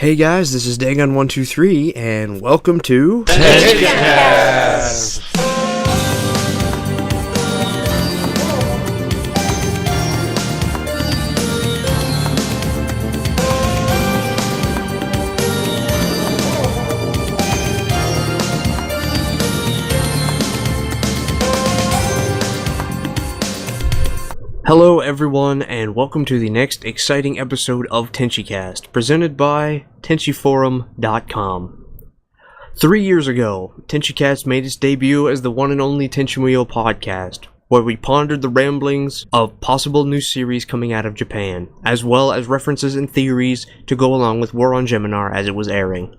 Hey guys, this is Dagon123, and welcome to Tenchicast! Hello everyone, and welcome to the next exciting episode of Tenchicast, presented by Tenchiforum.com. 3 years ago, Tenchicast made its debut as the one and only Tenchimuyo podcast, where we pondered the ramblings of possible new series coming out of Japan, as well as references and theories to go along with War on Geminar as it was airing.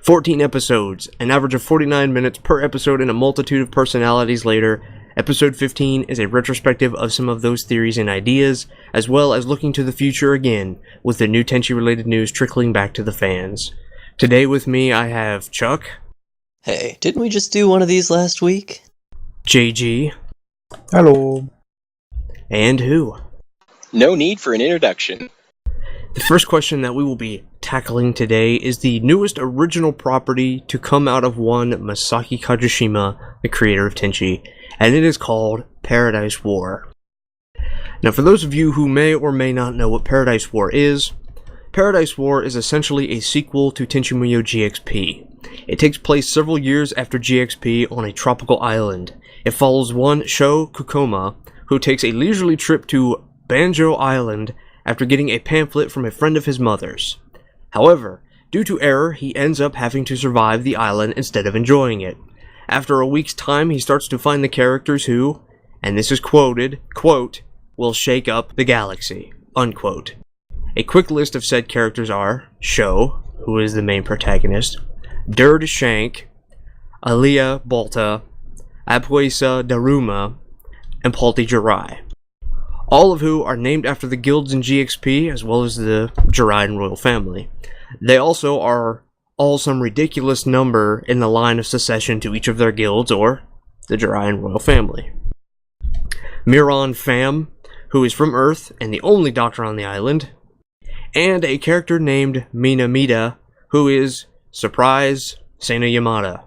14 episodes, an average of 49 minutes per episode, and a multitude of personalities later, Episode 15 is a retrospective of some of those theories and ideas, as well as looking to the future again, with the new Tenchi-related news trickling back to the fans. Today with me I have Chuck. Hey, didn't we just do one of these last week? JG. Hello. And who? No need for an introduction. The first question that we will be tackling today is the newest original property to come out of one Masaki Kajishima, the creator of Tenchi, and it is called Paradise War. Now, for those of you who may or may not know what Paradise War is essentially a sequel to Tenchimuyo GXP. It takes place several years after GXP on a tropical island. It follows one Sho Kukoma, who takes a leisurely trip to Banjo Island after getting a pamphlet from a friend of his mother's. However, due to error, he ends up having to survive the island instead of enjoying it. After a week's time, he starts to find the characters who, and this is quoted, quote, will shake up the galaxy, unquote. A quick list of said characters are Sho, who is the main protagonist, Durd Shank, Aliyah Balta, Apuesa Daruma, and Palti Jirai. All of who are named after the guilds in GXP, as well as the Jiraiyan royal family. They also are all some ridiculous number in the line of succession to each of their guilds or the Jiraiyan royal family. Miran Pham, who is from Earth and the only doctor on the island, and a character named Minamida, who is, surprise, Seina Yamada.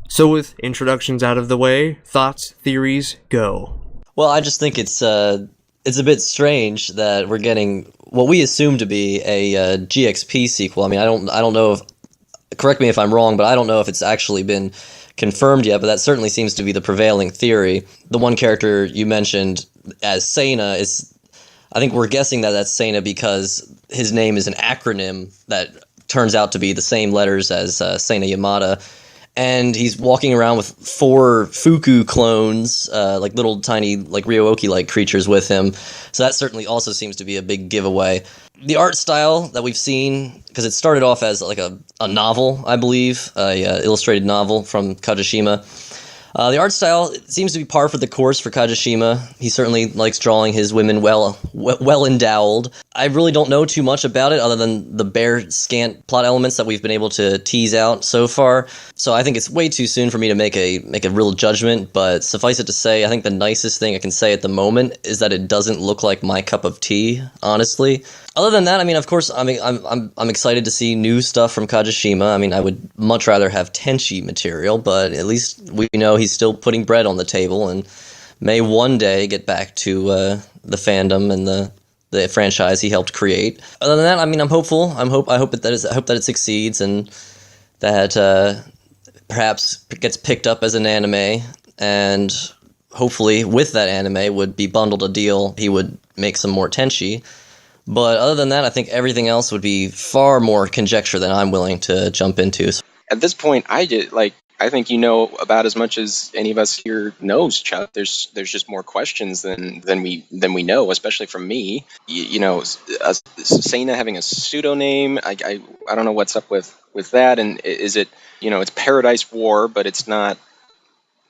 So with introductions out of the way, thoughts, theories, go. Well, I just think it's a bit strange that we're getting what we assume to be a GXP sequel. I mean, I don't know if, correct me if I'm wrong, but I don't know if it's actually been confirmed yet, but that certainly seems to be the prevailing theory. The one character you mentioned as Seina is, I think we're guessing that that's Seina because his name is an acronym that turns out to be the same letters as Seina Yamada. And he's walking around with 4 Fuku clones, like little tiny, like Ryooki-like creatures with him. So that certainly also seems to be a big giveaway. The art style that we've seen, because it started off as like a novel, I believe, a illustrated novel from Kajishima. The art style seems to be par for the course for Kajishima. He certainly likes drawing his women well endowed. I really don't know too much about it other than the bare scant plot elements that we've been able to tease out so far. So I think it's way too soon for me to make a real judgment, but suffice it to say, I think the nicest thing I can say at the moment is that it doesn't look like my cup of tea, honestly. Other than that, I mean, of course, I'm excited to see new stuff from Kajishima. I mean, I would much rather have Tenchi material, but at least we know he's still putting bread on the table and may one day get back to the fandom and the franchise he helped create. Other than that, I mean, I'm hopeful. I hope that it succeeds and that perhaps gets picked up as an anime, and hopefully with that anime would be bundled a deal. He would make some more Tenchi. But other than that, I think everything else would be far more conjecture than I'm willing to jump into. At this point, I think you know about as much as any of us here knows, Chuck. There's just more questions than we know, especially from me. You know, Seina having a pseudonym, I don't know what's up with that, and is it, you know, it's Paradise War, but it's not.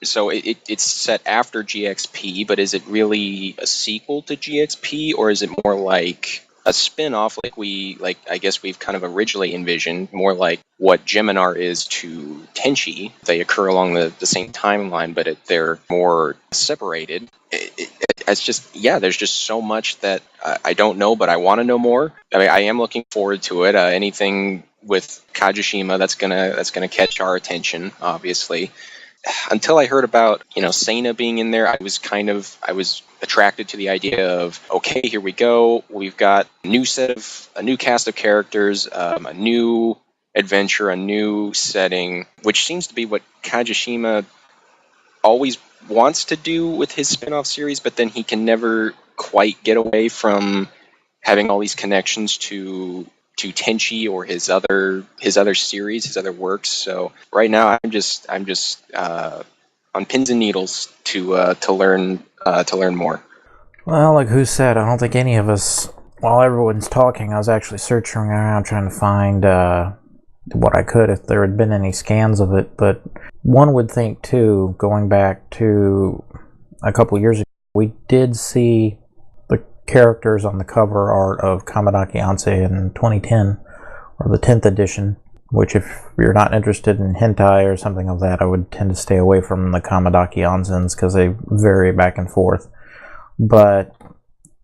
So it's set after GXP, but is it really a sequel to GXP, or is it more like a spin-off I guess we've kind of originally envisioned, more like what Geminar is to Tenchi? They occur along the same timeline, but they're more separated. it's just, yeah, there's just so much that I don't know, but I want to know more. I mean, I am looking forward to it. Anything with Kajishima that's gonna catch our attention, obviously. Until I heard about, Sena being in there, I was attracted to the idea of, okay, here we go. We've got a new cast of characters, a new adventure, a new setting, which seems to be what Kajishima always wants to do with his spin-off series, but then he can never quite get away from having all these connections to Tenchi or his other series, his other works. So right now I'm just on pins and needles to learn more. Well, like who said, I don't think any of us, while everyone's talking, I was actually searching around trying to find what I could if there had been any scans of it. But one would think, too, going back to a couple years ago, we did see the characters on the cover art of Kamadaki Ansei in 2010, or the 10th edition, which if you're not interested in hentai or something of that, I would tend to stay away from the Kamadaki Onsens because they vary back and forth. But,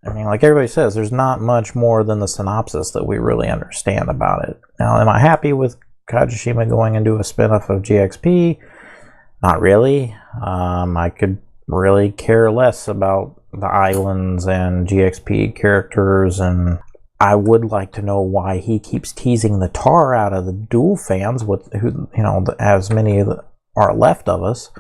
I mean, like everybody says, there's not much more than the synopsis that we really understand about it. Now, am I happy with Kajishima going into a spin-off of GXP? Not really. I could really care less about the islands and GXP characters, and I would like to know why he keeps teasing the tar out of the Duel fans, as many are left of us,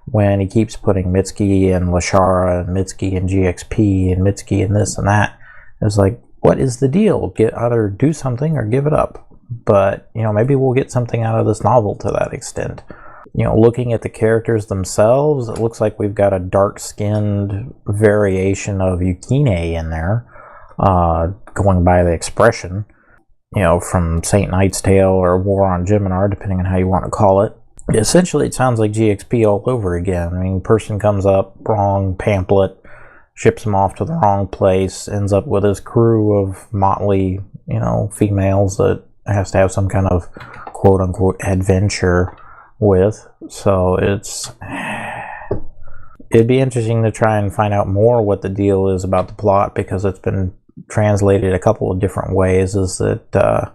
when he keeps putting Mitsuki and Lashara and Mitsuki and GXP and Mitsuki and this and that. It's like, what is the deal? Either do something or give it up. But, maybe we'll get something out of this novel to that extent. Looking at the characters themselves, it looks like we've got a dark-skinned variation of Yukine in there, going by the expression, from Saint Knight's Tale or War on Geminar, depending on how you want to call it. Essentially, it sounds like GXP all over again. I mean, person comes up, wrong pamphlet, ships him off to the wrong place, ends up with his crew of motley, females that has to have some kind of quote-unquote adventure with. So it'd be interesting to try and find out more what the deal is about the plot, because it's been translated a couple of different ways. Is that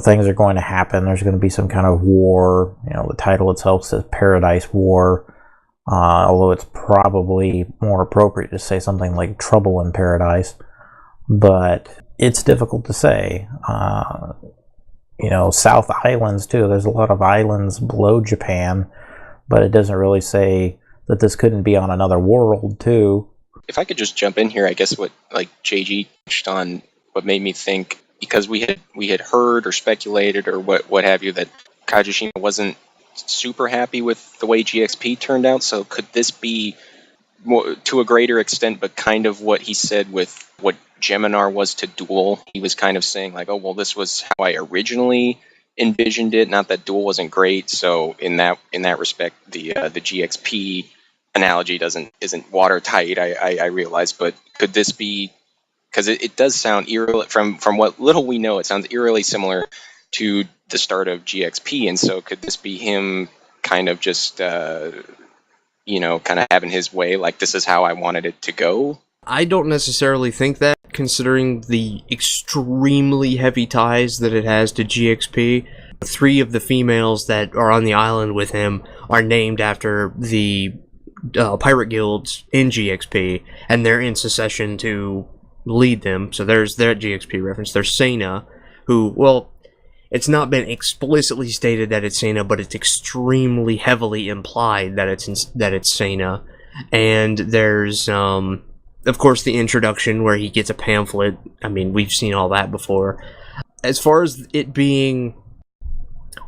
things are going to happen. There's going to be some kind of war. The title itself says Paradise War, although it's probably more appropriate to say something like Trouble in Paradise. But it's difficult to say. South Islands, too. There's a lot of islands below Japan, but it doesn't really say that this couldn't be on another world, too. If I could just jump in here, I guess what JG touched on, what made me think, because we had heard or speculated or what have you that Kajishima wasn't super happy with the way GXP turned out. So could this be more, to a greater extent, but kind of what he said with what Geminar was to Duel? He was kind of saying like, oh well, this was how I originally envisioned it. Not that Duel wasn't great. So in that respect, the GXP analogy isn't watertight. I realize, but could this be? Because it does sound eerily, from what little we know, it sounds eerily similar to the start of GXP, and so could this be him kind of just, kind of having his way, like this is how I wanted it to go? I don't necessarily think that, considering the extremely heavy ties that it has to GXP. 3 of the females that are on the island with him are named after the pirate guilds in GXP, and they're in succession to lead them. So there's that GXP reference. There's Sena, who, well, it's not been explicitly stated that it's Sena, but it's extremely heavily implied that it's Sena. And there's of course the introduction where he gets a pamphlet. I mean, we've seen all that before. As far as it being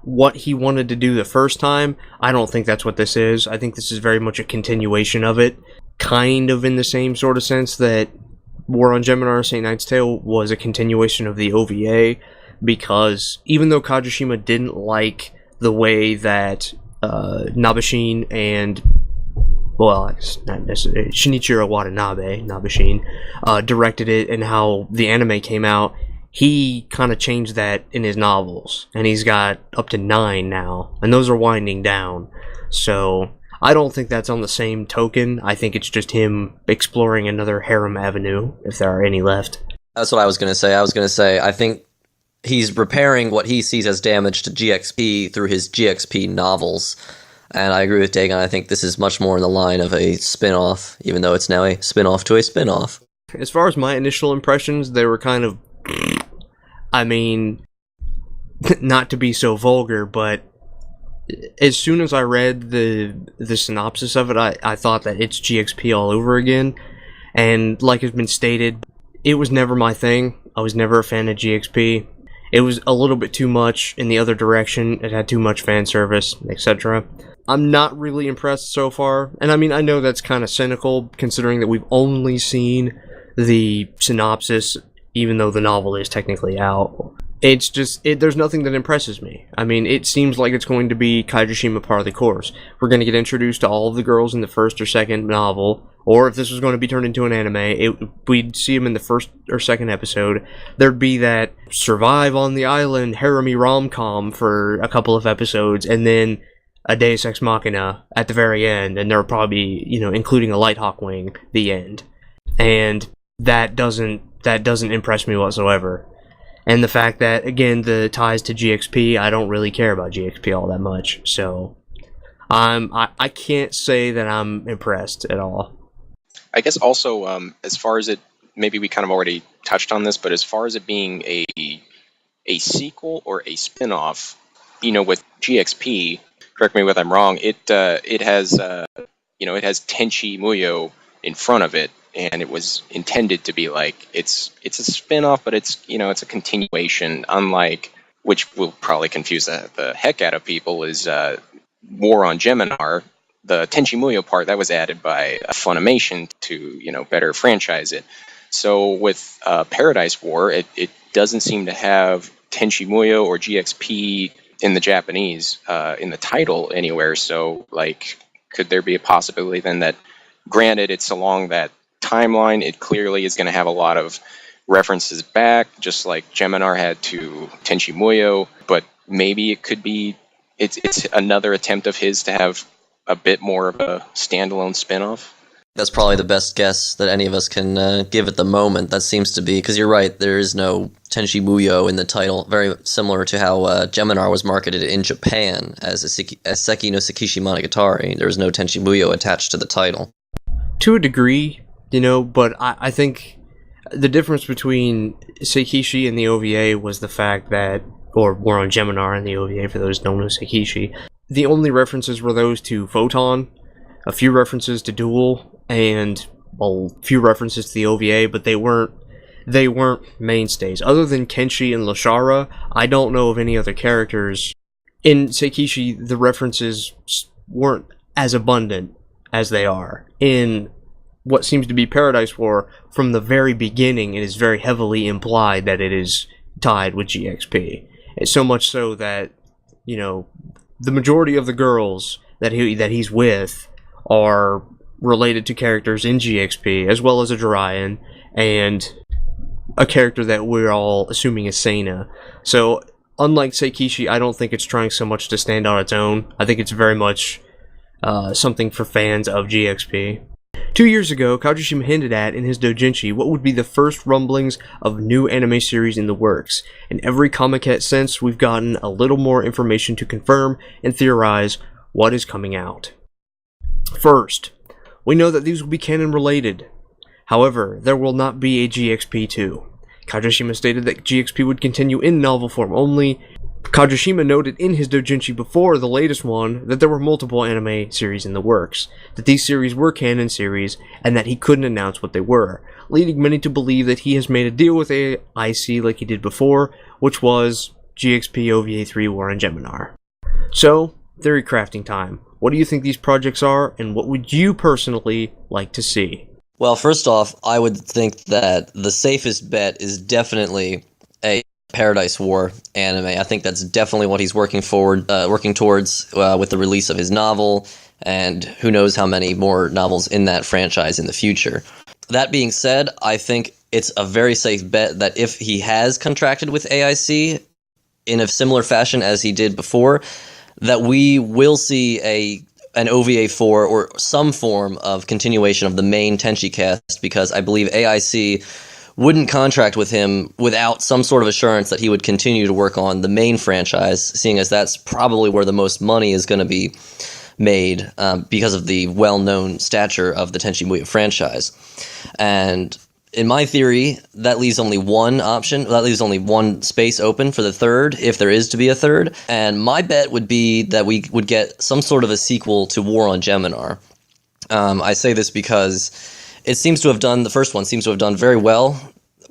what he wanted to do the first time, I don't think that's what this is. I think this is very much a continuation of it, kind of in the same sort of sense that War on Geminar, Saint Knight's Tale was a continuation of the OVA, because even though Kajishima didn't like the way that Nabeshin and, well, it's not necessarily, Shinichiro Watanabe, Nabeshin, directed it and how the anime came out, he kind of changed that in his novels, and he's got up to 9 now, and those are winding down. So I don't think that's on the same token. I think it's just him exploring another harem avenue, if there are any left. That's what I was going to say. I think he's repairing what he sees as damage to GXP through his GXP novels. And I agree with Dagon. I think this is much more in the line of a spin-off, even though it's now a spin-off to a spin-off. As far as my initial impressions, they were kind of... I mean, not to be so vulgar, but as soon as I read the synopsis of it, I thought that it's GXP all over again. And like has been stated, it was never my thing. I was never a fan of GXP. It was a little bit too much in the other direction. It had too much fan service, etc. I'm not really impressed so far. And I mean, I know that's kind of cynical, considering that we've only seen the synopsis, even though the novel is technically out. It's just, there's nothing that impresses me. I mean, it seems like it's going to be Kaijishima par the course. We're going to get introduced to all of the girls in the first or second novel, or if this was going to be turned into an anime, we'd see them in the first or second episode. There'd be that survive on the island harem rom-com for a couple of episodes, and then a Deus Ex Machina at the very end, and there'll probably be, including a Lighthawk Wing, the end. And that doesn't impress me whatsoever. And the fact that, again, the ties to GXP, I don't really care about GXP all that much. So, I can't say that I'm impressed at all. I guess also, as far as it, maybe we kind of already touched on this, but as far as it being a sequel or a spin-off, with GXP, correct me if I'm wrong, it has Tenchi Muyo in front of it. And it was intended to be like it's a spin-off, but it's a continuation. Unlike, which will probably confuse the heck out of people, is War on Geminar. The Tenchi Muyo part that was added by Funimation to better franchise it. So with Paradise War, it doesn't seem to have Tenchi Muyo or GXP in the Japanese in the title anywhere. So could there be a possibility then that, granted, it's along that timeline, it clearly is going to have a lot of references back, just like Geminar had to Tenchi Muyo, but maybe it could be it's another attempt of his to have a bit more of a standalone spin-off. That's probably the best guess that any of us can give at the moment. That seems to be, because you're right, there is no Tenchi Muyo in the title, very similar to how Geminar was marketed in Japan as Seki no Sekishi Monogatari. There was no Tenchi Muyo attached to the title. To a degree, but I think the difference between Seikishi and the OVA was the fact that, or War on Geminar and the OVA for those known as Seikishi, the only references were those to Photon, a few references to Duel, and a few references to the OVA, but they weren't mainstays. Other than Kenshi and Lashara, I don't know of any other characters. In Seikishi, the references weren't as abundant as they are. In what seems to be Paradise War, from the very beginning, it is very heavily implied that it is tied with GXP. It's so much so that, the majority of the girls that he's with are related to characters in GXP, as well as a Jiraiyan, and a character that we're all assuming is Seina. So, unlike Seikishi, I don't think it's trying so much to stand on its own. I think it's very much something for fans of GXP. 2 years ago, Kaijishima hinted at, in his doujinshi, what would be the first rumblings of new anime series in the works. In every Comiket since, we've gotten a little more information to confirm and theorize what is coming out. First, we know that these will be canon-related. However, there will not be a GXP2. Kaijishima stated that GXP would continue in novel form only. Kaijishima noted in his doujinshi before the latest one that there were multiple anime series in the works, that these series were canon series, and that he couldn't announce what they were, leading many to believe that he has made a deal with AIC like he did before, which was GXP OVA 3 War on Geminar. So, theory crafting time. What do you think these projects are, and what would you personally like to see? Well, first off, I would think that the safest bet is definitely a Paradise War anime. I think that's definitely what he's working towards with the release of his novel, and who knows how many more novels in that franchise in the future. That being said, I think it's a very safe bet that if he has contracted with AIC in a similar fashion as he did before, that we will see an OVA 4 or some form of continuation of the main Tenchicast, because I believe AIC wouldn't contract with him without some sort of assurance that he would continue to work on the main franchise, seeing as that's probably where the most money is going to be made because of the well-known stature of the Tenchi Muyo franchise. And in my theory, that leaves only one option. That leaves only one space open for the third, if there is to be a third. And my bet would be that we would get some sort of a sequel to War on Geminar. I say this because it seems to have done, the first one seems to have done very well,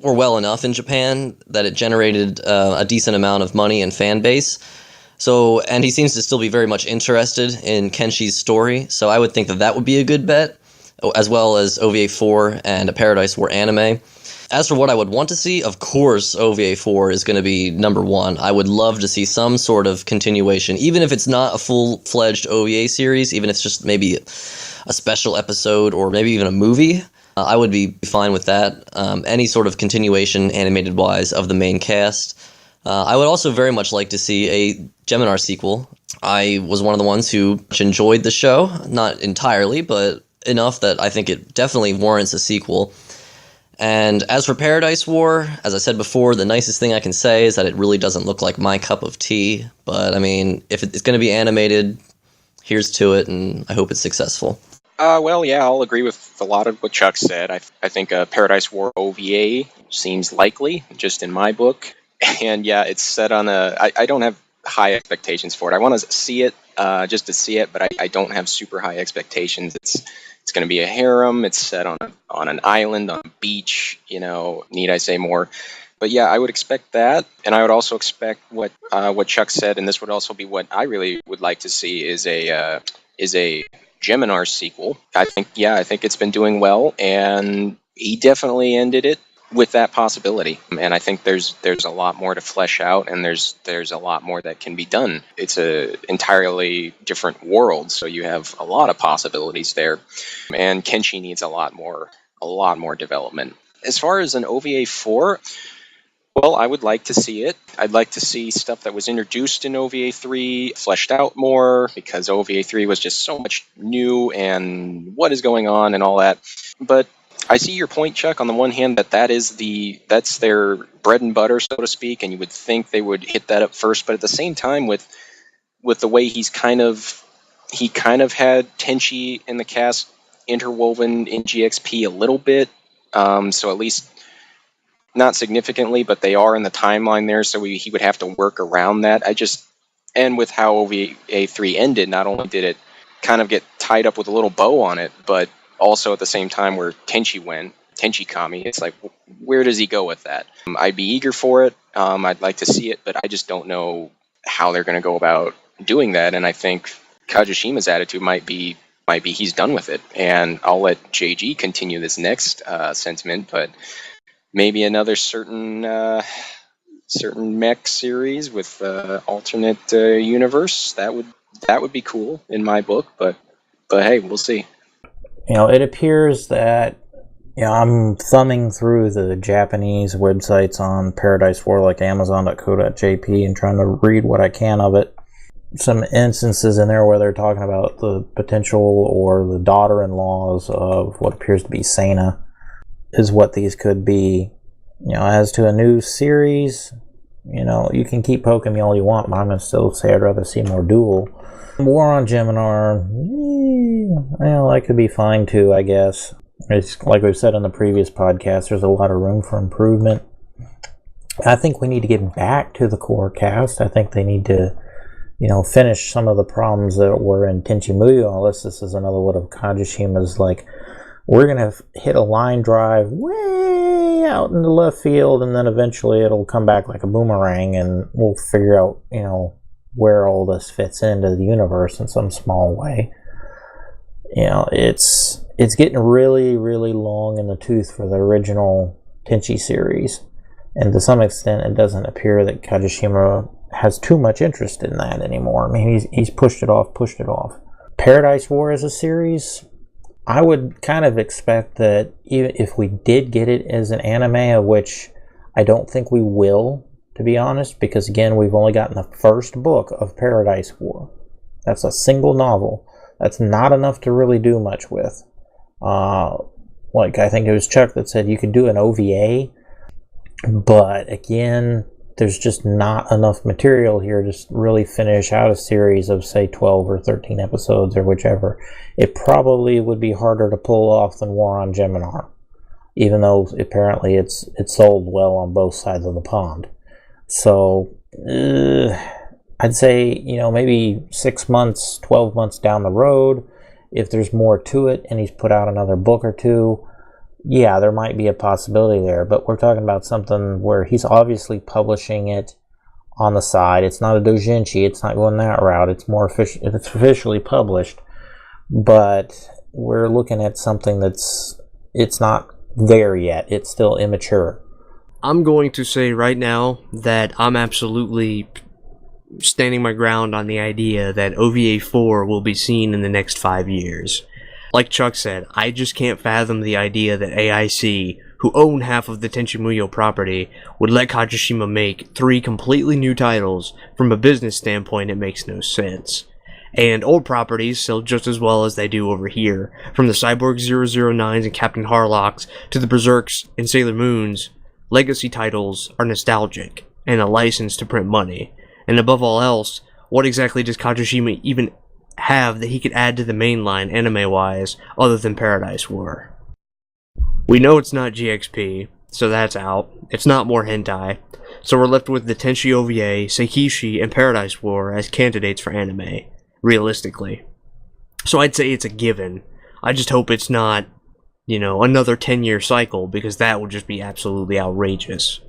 or well enough in Japan, that it generated a decent amount of money and fan base. So, and he seems to still be very much interested in Kenshi's story, so I would think that that would be a good bet, as well as OVA 4 and a Paradise War anime. As for what I would want to see, of course OVA 4 is going to be number one. I would love to see some sort of continuation, even if it's not a full-fledged OVA series, even if it's just maybe a special episode or maybe even a movie. I would be fine with that. Any sort of continuation, animated-wise, of the main cast. I would also very much like to see a Geminar sequel. I was one of the ones who enjoyed the show, not entirely, but enough that I think it definitely warrants a sequel. And as for Paradise War, as I said before, the nicest thing I can say is that it really doesn't look like my cup of tea. But, I mean, if it's going to be animated, here's to it, and I hope it's successful. Well, yeah, I'll agree with a lot of what Chuck said. I think Paradise War OVA seems likely, just in my book. And yeah, it's set on I don't have high expectations for it. I want to see it just to see it, but I don't have super high expectations. It's going to be a harem. It's set on an island, on a beach. Need I say more? But yeah, I would expect that, and I would also expect what Chuck said, and this would also be what I really would like to see is a Geminar sequel. I think it's been doing well, and he definitely ended it with that possibility. And I think there's a lot more to flesh out, and there's a lot more that can be done. It's a entirely different world, so you have a lot of possibilities there. And Kenshi needs a lot more development. As far as an OVA 4, well, I would like to see it. I'd like to see stuff that was introduced in OVA 3 fleshed out more, because OVA 3 was just so much new and what is going on and all that. But I see your point, Chuck. On the one hand, that's their bread and butter, so to speak, and you would think they would hit that up first. But at the same time, with the way he kind of had Tenchi in the cast interwoven in GXP a little bit, so at least not significantly, but they are in the timeline there, so he would have to work around that. And with how OVA 3 ended, not only did it kind of get tied up with a little bow on it, but also at the same time where Tenchi went, Tenchi Kami, it's like, where does he go with that? I'd be eager for it. I'd like to see it, but I just don't know how they're going to go about doing that. And I think Kajushima's attitude might be he's done with it. And I'll let JG continue this next sentiment, but maybe another certain mech series with alternate universe, that would be cool in my book. But hey, we'll see. It appears that I'm thumbing through the Japanese websites on Paradise War, like Amazon.co.jp, and trying to read what I can of it. Some instances in there where they're talking about the potential or the daughter-in-laws of what appears to be Sana is what these could be. As to a new series, you can keep poking me all you want, but I'm going to still say I'd rather see more duel. War on Geminar, that could be fine too, I guess. It's like we've said in the previous podcast, there's a lot of room for improvement. I think we need to get back to the core cast. I think they need to, finish some of the problems that were in Tenchi Muyo, unless this is another one of Kajushima's, like, we're going to hit a line drive way out in the left field, and then eventually it'll come back like a boomerang, and we'll figure out, where all this fits into the universe in some small way. It's getting really, really long in the tooth for the original Tenchi series, and to some extent it doesn't appear that Kajushima has too much interest in that anymore. I mean, he's pushed it off. Paradise War as a series, I would kind of expect that even if we did get it as an anime, of which I don't think we will, to be honest, because again, we've only gotten the first book of Paradise War. That's a single novel. That's not enough to really do much with. Like, I think it was Chuck that said you could do an OVA, but again, there's just not enough material here to really finish out a series of, say, 12 or 13 episodes or whichever. It probably would be harder to pull off than War on Geminar, even though apparently it's sold well on both sides of the pond. So, I'd say, maybe 6 months, 12 months down the road, if there's more to it and he's put out another book or two, yeah, there might be a possibility there. But we're talking about something where he's obviously publishing it on the side. It's not a doujinshi. It's not going that route. It's more it's officially published. But we're looking at something it's not there yet. It's still immature. I'm going to say right now that I'm absolutely standing my ground on the idea that OVA 4 will be seen in the next 5 years. Like Chuck said, I just can't fathom the idea that AIC, who own half of the Tenchimuyo property, would let Kajishima make 3 completely new titles. From a business standpoint, it makes no sense. And old properties sell just as well as they do over here. From the Cyborg 009s and Captain Harlocks to the Berserks and Sailor Moons, legacy titles are nostalgic and a license to print money. And above all else, what exactly does Kajishima even have that he could add to the mainline anime-wise other than Paradise War? We know it's not GXP, so that's out. It's not more hentai. So we're left with the Tenchi OVA, Seikishi, and Paradise War as candidates for anime, realistically. So I'd say it's a given. I just hope it's not, another 10-year cycle, because that would just be absolutely outrageous.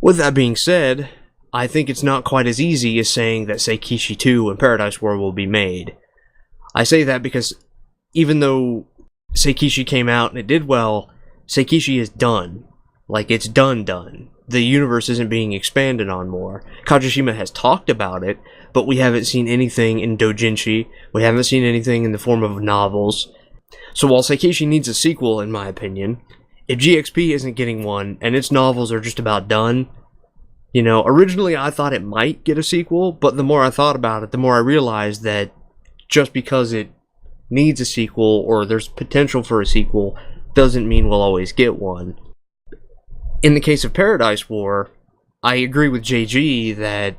With that being said, I think it's not quite as easy as saying that Seikishi 2 and Paradise War will be made. I say that because even though Seikishi came out and it did well, Seikishi is done. Like, it's done. The universe isn't being expanded on more. Kajishima has talked about it, but we haven't seen anything in doujinshi. We haven't seen anything in the form of novels. So while Seikishi needs a sequel, in my opinion, if GXP isn't getting one and its novels are just about done, originally I thought it might get a sequel, but the more I thought about it, the more I realized that just because it needs a sequel or there's potential for a sequel doesn't mean we'll always get one. In the case of Paradise War, I agree with JG that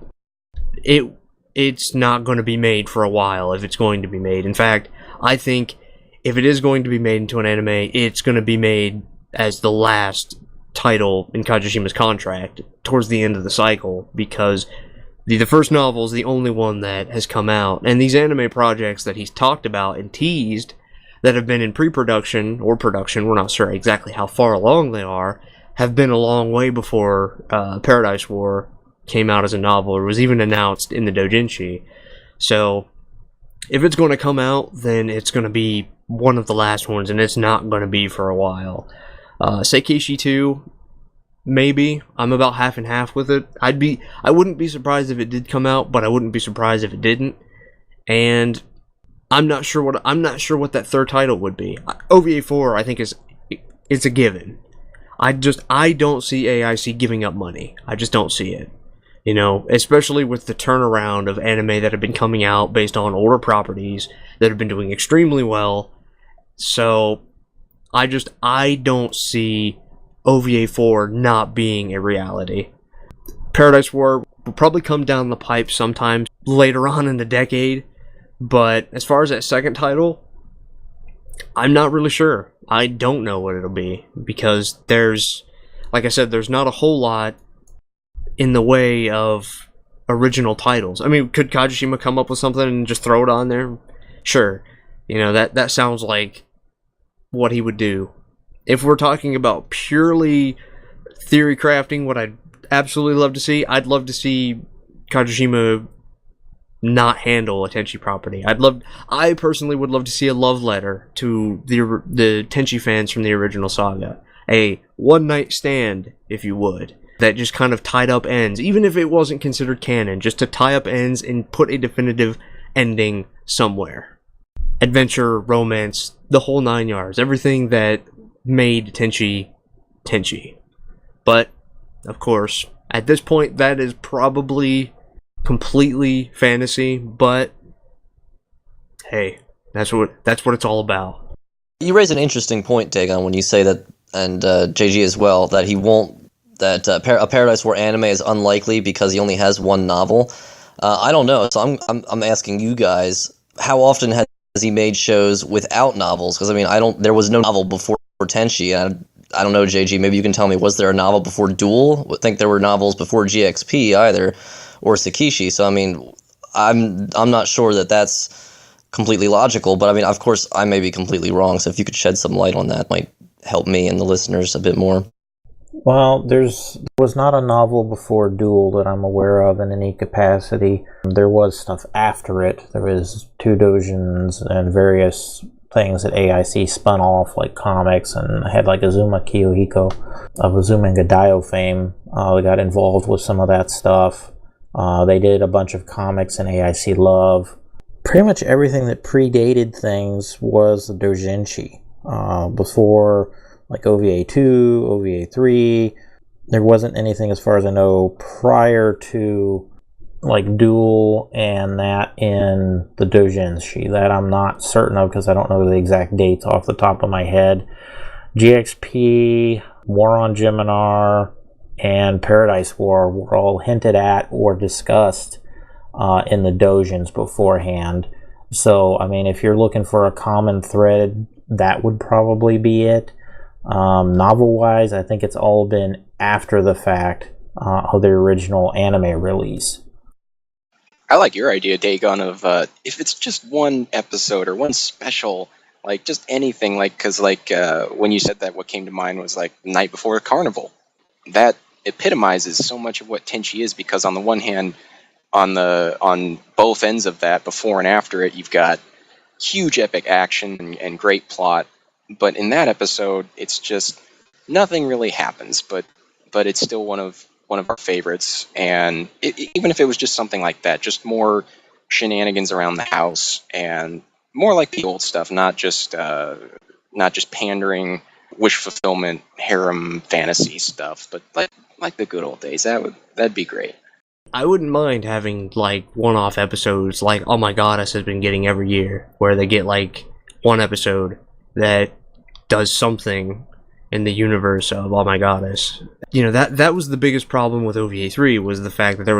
it's not going to be made for a while if it's going to be made. In fact, I think if it is going to be made into an anime, it's going to be made as the last title in Kajishima's contract towards the end of the cycle, because the first novel is the only one that has come out, and these anime projects that he's talked about and teased that have been in pre-production or production, we're not sure exactly how far along they are, have been a long way before Paradise War came out as a novel or was even announced in the doujinshi. So if it's going to come out, then it's going to be one of the last ones, and it's not going to be for a while. Seikishi 2, maybe. I'm about half and half with it. I wouldn't be surprised if it did come out, but I wouldn't be surprised if it didn't. And I'm not sure what that third title would be. OVA 4, I think, it's a given. I don't see AIC giving up money. I just don't see it. Especially with the turnaround of anime that have been coming out based on older properties that have been doing extremely well. So I don't see OVA 4 not being a reality. Paradise War will probably come down the pipe sometime later on in the decade, but as far as that second title, I'm not really sure. I don't know what it'll be, because like I said, there's not a whole lot in the way of original titles. I mean, could Kajishima come up with something and just throw it on there? Sure. That sounds like what he would do. If we're talking about purely theory crafting, what I'd absolutely love to see, I'd love to see Kajishima not handle a Tenchi property. I personally would love to see a love letter to the Tenchi fans from the original saga. A one-night stand, if you would, that just kind of tied up ends, even if it wasn't considered canon, just to tie up ends and put a definitive ending somewhere. Adventure, romance, the whole 9 yards, everything that made Tenchi Tenchi. But, of course, at this point, that is probably completely fantasy, but hey, that's what it's all about. You raise an interesting point, Dagon, when you say that, and JG as well, that he won't. That a Paradise War anime is unlikely because he only has one novel. I don't know, so I'm asking you guys, how often has he made shows without novels? Because I mean, there was no novel before Tenchi, and I don't know, JG. Maybe you can tell me, was there a novel before Duel? I think there were novels before GXP either, or Sakishi. So I mean, I'm not sure that that's completely logical, but I mean, of course, I may be completely wrong. So if you could shed some light on that, might help me and the listeners a bit more. Well, there was not a novel before Duel that I'm aware of in any capacity. There was stuff after it. There was two doujins and various things that AIC spun off, like comics, and had like Azuma Kiyohiko of Azuma and Gadaio fame. They got involved with some of that stuff. They did a bunch of comics in AIC Love. Pretty much everything that predated things was the doujinshi. Before, like OVA 2, OVA 3, there wasn't anything, as far as I know, prior to like Duel and that in the doujinshi. That I'm not certain of because I don't know the exact dates off the top of my head. GXP, War on Geminar, and Paradise War were all hinted at or discussed in the doujins beforehand. So, I mean, if you're looking for a common thread, that would probably be it. Novel-wise, I think it's all been after the fact of the original anime release. I like your idea, Dagon, of if it's just one episode or one special, like just anything, like because like when you said that, what came to mind was like Night Before Carnival. That epitomizes so much of what Tenchi is, because on the one hand, on both ends of that, before and after it, you've got huge epic action and great plot, but in that episode, it's just nothing really happens, but it's still one of our favorites. And even if it was just something like that, just more shenanigans around the house and more like the old stuff, not just pandering, wish fulfillment, harem fantasy stuff, but like the good old days. That'd be great. I wouldn't mind having like one-off episodes like Oh My Goddess has been getting every year, where they get like one episode that does something in the universe of Oh My Goddess. You know, that was the biggest problem with OVA 3, was the fact that there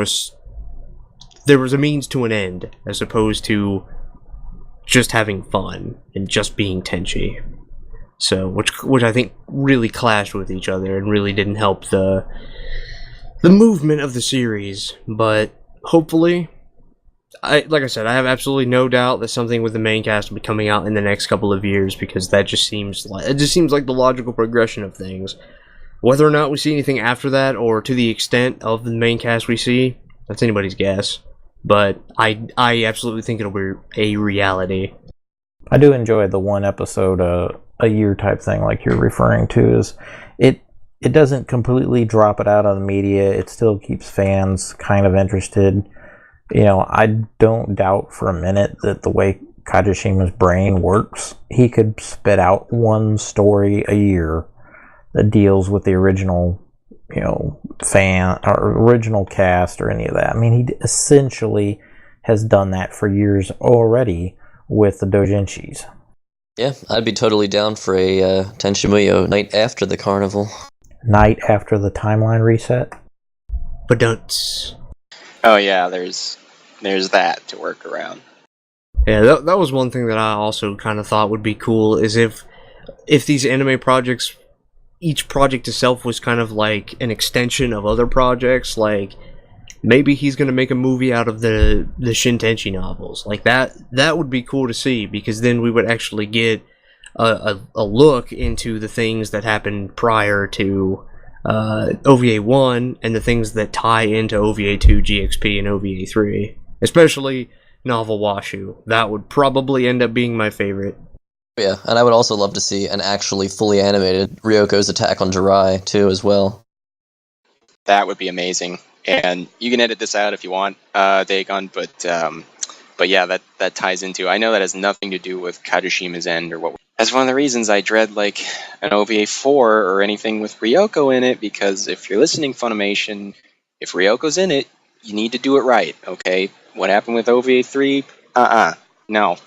was a means to an end, as opposed to just having fun and just being Tenchi. So, which I think really clashed with each other and really didn't help the movement of the series. But hopefully, like I said, I have absolutely no doubt that something with the main cast will be coming out in the next couple of years, because that just seems like the logical progression of things. Whether or not we see anything after that, or to the extent of the main cast we see, that's anybody's guess. But I absolutely think it'll be a reality. I do enjoy the one episode a year type thing like you're referring to. Is it doesn't completely drop it out of the media. It still keeps fans kind of interested. You know, I don't doubt for a minute that the way Kajushima's brain works, he could spit out one story a year that deals with the original, you know, fan or original cast or any of that. I mean, he essentially has done that for years already with the doujinshis. Yeah, I'd be totally down for a Tenchimuyo Night After the Carnival. Night after the timeline reset. But don't. Oh yeah, there's that to work around. Yeah, that was one thing that I also kind of thought would be cool, is if these anime projects, each project itself was kind of like an extension of other projects. Like maybe he's going to make a movie out of the Shintenchi novels. Like that would be cool to see, because then we would actually get a look into the things that happened prior to OVA 1 and the things that tie into OVA 2, GXP, and OVA 3. Especially Novel Washu. That would probably end up being my favorite. Yeah, and I would also love to see an actually fully animated Ryoko's attack on Jirai, too, as well. That would be amazing. And you can edit this out if you want, Dagon, but yeah, that ties into... I know that has nothing to do with Kajushima's end or what... That's one of the reasons I dread, like, an OVA 4 or anything with Ryoko in it, because if you're listening, Funimation, if Ryoko's in it, you need to do it right, okay? What happened with OVA 3? No,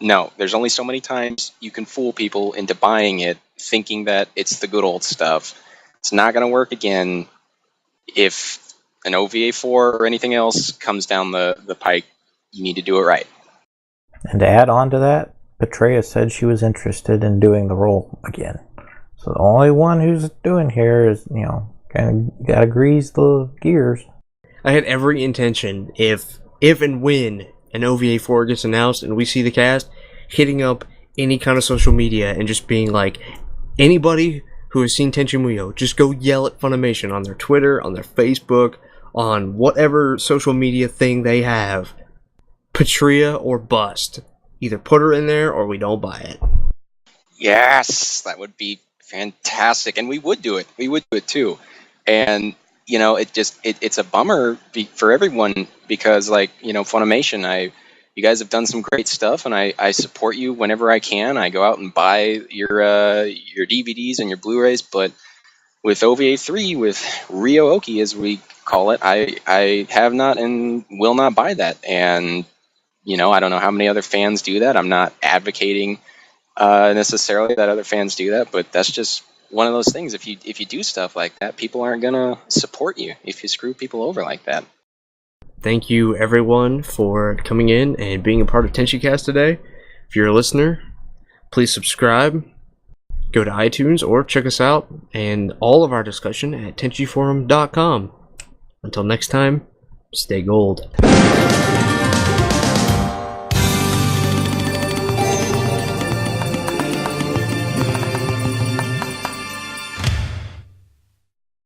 no. There's only so many times you can fool people into buying it, thinking that it's the good old stuff. It's not going to work again if an OVA 4 or anything else comes down the pike. You need to do it right. And to add on to that, Petrea said she was interested in doing the role again. So the only one who's doing here is, kind of gotta grease the gears. I had every intention, if and when an OVA 4 gets announced and we see the cast, hitting up any kind of social media and just being like, anybody who has seen Tenchi Muyo, just go yell at Funimation on their Twitter, on their Facebook, on whatever social media thing they have. Petrea or bust. Either put her in there or we don't buy it. Yes, that would be fantastic, and we would do it. We would do it too. And it's a bummer for everyone because, Funimation, you guys have done some great stuff, and I support you whenever I can. I go out and buy your DVDs and your Blu-rays, but with OVA 3, with Ryo-Oki as we call it, I have not and will not buy that. And I don't know how many other fans do that. I'm not advocating necessarily that other fans do that, but that's just one of those things. If you do stuff like that, people aren't gonna support you if you screw people over like that. Thank you everyone for coming in and being a part of Tenchicast today. If you're a listener, please subscribe, go to iTunes, or check us out and all of our discussion at Tenchiforum.com. Until next time, stay gold.